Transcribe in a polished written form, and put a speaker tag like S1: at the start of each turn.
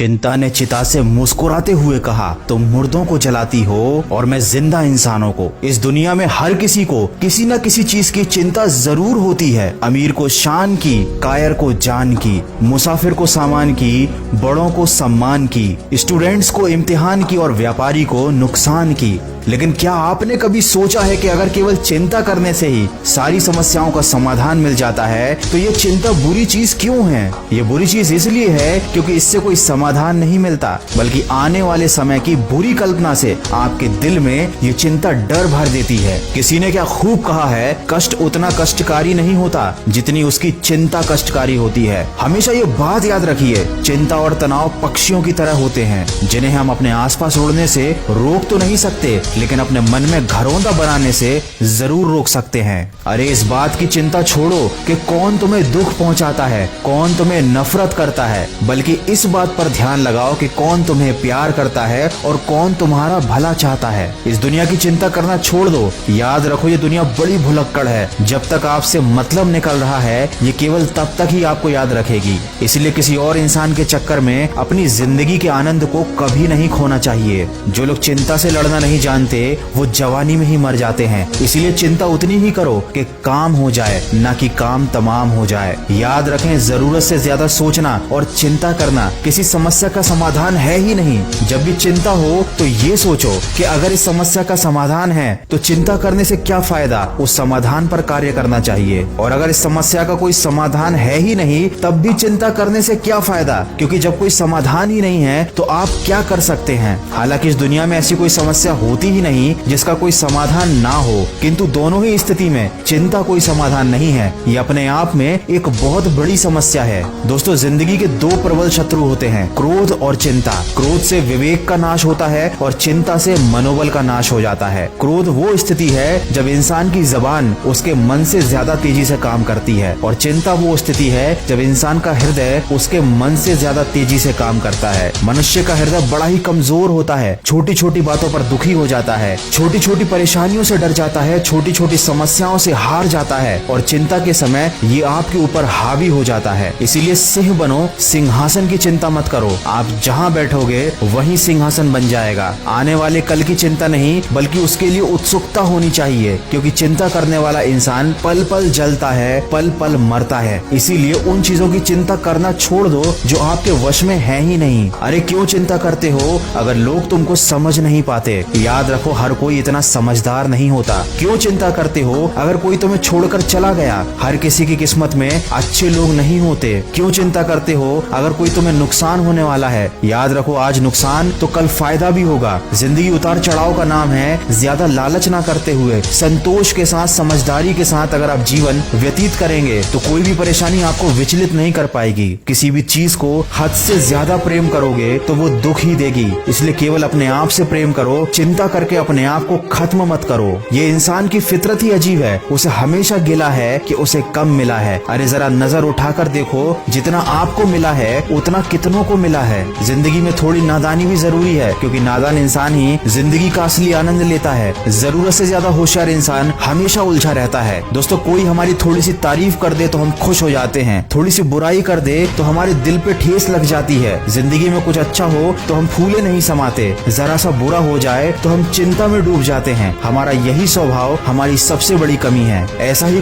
S1: चिंता ने चिता से मुस्कुराते हुए कहा, तुम मुर्दों को जलाती हो और मैं जिंदा इंसानों को। इस दुनिया में हर किसी को किसी न किसी चीज की चिंता जरूर होती है। अमीर को शान की, कायर को जान की, मुसाफिर को सामान की, बड़ों को सम्मान की, स्टूडेंट्स को इम्तिहान की और व्यापारी को नुकसान की। लेकिन क्या आपने कभी सोचा है कि अगर केवल चिंता करने से ही सारी समस्याओं का समाधान मिल जाता है तो ये चिंता बुरी चीज क्यों है? ये बुरी चीज इसलिए है क्योंकि इससे कोई समाधान नहीं मिलता, बल्कि आने वाले समय की बुरी कल्पना से आपके दिल में ये चिंता डर भर देती है। किसी ने क्या खूब कहा है, कष्ट उतना कष्टकारी नहीं होता जितनी उसकी चिंता कष्टकारी होती है। हमेशा ये बात याद रखिए, चिंता और तनाव पक्षियों की तरह होते हैं जिन्हें हम अपने आसपास उड़ने से रोक तो नहीं सकते, लेकिन अपने मन में घरौंदा बनाने से जरूर रोक सकते हैं। अरे इस बात की चिंता छोड़ो कि कौन तुम्हें दुख पहुंचाता है, कौन तुम्हें नफरत करता है, बल्कि इस बात पर ध्यान लगाओ कि कौन तुम्हें प्यार करता है और कौन तुम्हारा भला चाहता है। इस दुनिया की चिंता करना छोड़ दो। याद रखो ये दुनिया बड़ी भुलक्कड़ है। जब तक आपसे मतलब निकल रहा है ये केवल तब तक ही आपको याद रखेगी। इसलिए किसी और इंसान के चक्कर में अपनी जिंदगी के आनंद को कभी नहीं खोना चाहिए। जो लोग चिंता से लड़ना नहीं जानते वो जवानी में ही मर जाते हैं। इसलिए चिंता उतनी ही करो कि काम हो जाए, ना कि काम तमाम हो जाए। याद रखें, जरूरत से ज्यादा सोचना और चिंता करना किसी समस्या का समाधान है ही नहीं। जब भी चिंता हो तो ये सोचो कि अगर इस समस्या का समाधान है तो चिंता करने से क्या फायदा, उस समाधान पर कार्य करना चाहिए। और अगर इस समस्या का कोई समाधान है ही नहीं तब भी चिंता करने से क्या फायदा, क्योंकि जब कोई समाधान ही नहीं है तो आप क्या कर सकते हैं। हालांकि इस दुनिया में ऐसी कोई समस्या होती ही नहीं जिसका कोई समाधान ना हो, किंतु दोनों ही स्थिति में चिंता कोई समाधान नहीं है। ये अपने आप में एक बहुत बड़ी समस्या है। दोस्तों, जिंदगी के दो प्रबल शत्रु होते हैं, क्रोध और चिंता। क्रोध से विवेक का नाश होता है और चिंता से मनोबल का नाश हो जाता है। क्रोध वो स्थिति है जब इंसान की जबान उसके मन से ज्यादा तेजी से काम करती है, और चिंता वो स्थिति है जब इंसान का हृदय उसके मन से ज्यादा तेजी से काम करता है। मनुष्य का हृदय बड़ा ही कमजोर होता है, छोटी छोटी बातों पर दुखी हो जाता है, छोटी छोटी परेशानियों से डर जाता है, छोटी छोटी समस्याओं से हार जाता है, और चिंता के समय ये आपके ऊपर हावी हो जाता है। इसीलिए सिंह बनो, सिंहासन की चिंता मत करो। आप जहाँ बैठोगे वहीं सिंहासन बन जाएगा। आने वाले कल की चिंता नहीं बल्कि उसके लिए उत्सुकता होनी चाहिए, क्योंकि चिंता करने वाला इंसान पल पल जलता है, पल पल मरता है। इसीलिए उन चीजों की चिंता करना छोड़ दो जो आपके वश में है ही नहीं। अरे क्यों चिंता करते हो अगर लोग तुमको समझ नहीं पाते? याद रखो, हर कोई इतना समझदार नहीं होता। क्यों चिंता करते हो अगर कोई तुम्हें छोड़कर चला गया? हर किसी की किस्मत में अच्छे लोग नहीं होते। क्यों चिंता करते हो अगर कोई तुम्हें नुकसान होने वाला है? याद रखो, आज नुकसान तो कल फायदा भी होगा। जिंदगी उतार चढ़ाव का नाम है। ज्यादा लालच ना करते हुए संतोष के साथ, समझदारी के साथ अगर आप जीवन व्यतीत करेंगे तो कोई भी परेशानी आपको विचलित नहीं कर पाएगी। किसी भी चीज को हद से ज्यादा प्रेम करोगे तो वो दुख ही देगी। इसलिए केवल अपने आप से प्रेम करो, चिंता करके अपने आप को खत्म मत करो। ये इंसान की फितरत ही अजीब है, उसे हमेशा गिला है कि उसे कम मिला है। अरे जरा नजर उठाकर देखो, जितना आपको मिला है उतना कितनों को मिला है। जिंदगी में थोड़ी नादानी भी जरूरी है, क्योंकि नादान इंसान ही जिंदगी का असली आनंद लेता है। जरूरत से ज्यादा होशियार इंसान हमेशा उलझा रहता है। दोस्तों, कोई हमारी थोड़ी सी तारीफ कर दे तो हम खुश हो जाते हैं, थोड़ी सी बुराई कर दे तो हमारे दिल पे ठेस लग जाती है। जिंदगी में कुछ अच्छा हो तो हम फूले नहीं समाते, जरा सा बुरा हो जाए तो हम चिंता में डूब जाते हैं। हमारा यही स्वभाव हमारी सबसे बड़ी कमी है। ऐसा ही